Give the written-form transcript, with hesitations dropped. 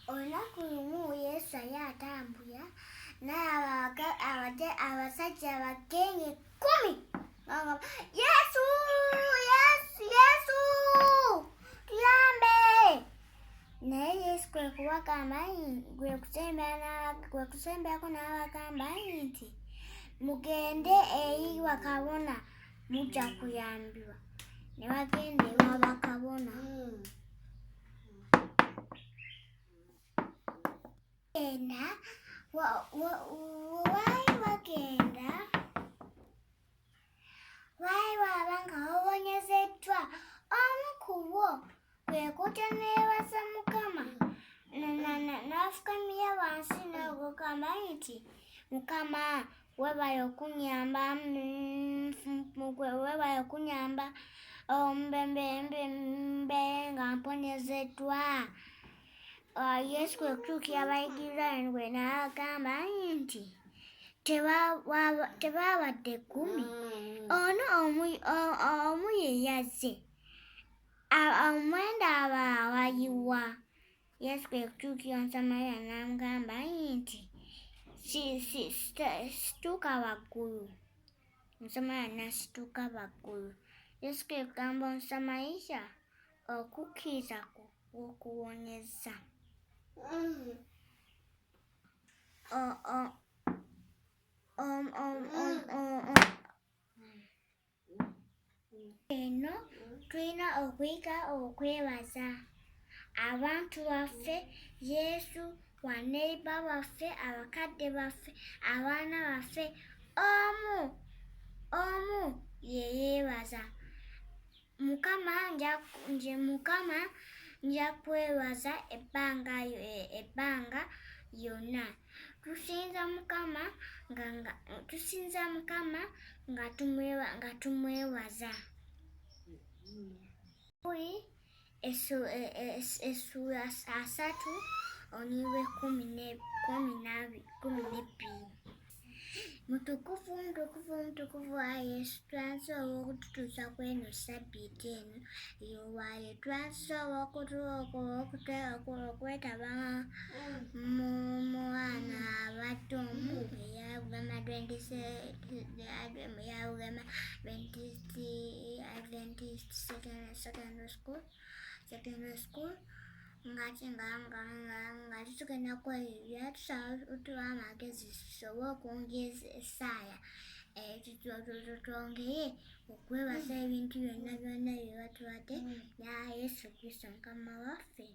olunaku lumu Yesu yali atambula naye abasajja abagenyi 10 ngamba Yesu tuyambe. Naye Yesu kwe kusemberako n'abagamba nti mugende eri bakabona mujja kuyambibwa. Ne bagenda ewa bakabona. Waali bagenda waaliwo abanga babonyezeddwa. Omu ku bo kwe kutya neebaza Mukama n'afukamira wansi n'agamba nti Mukama weebale okunyamba mbe nga mponyezeddwa. Yesu kwe kutuukira abayigirizwa bwe n'abagamba nti tebaabadde 10, ono omu ye yazze, omwenda abayiwa. Yesu kwe kutuukira Omusamaliya n'amugamba nti situuka waggulu. Omusamaliya n'asituuka waggulu. Yesu kwe kugamba Omusamaliya okukkiriza kwo okuwonyezza. Eno tulina okuyiga okwebaza abantu baffe, Yesu, banneiba baffe, abakadde baffe, abaana baffe. Omu ye yeebaza. Mukama nja kwebaza ebbanga lyonna. Tusinza Mukama nga tumwebaza. Essuula 3 Oniwe 12. Mutukuvu Ayi Yesu, twansobola okututuusa ku eno Ssabbiiti eno y'owaayo. Twansobola okwetaba mu baana abato mu Bugema Adventist Secondary School nga tugenda kweyibira tusaba otuwa amagezi tusobole okwongeza essaawa twongere okwebaza ebintu byonna bye batuwadde. Ya Yesu Kristo Mukama waffe.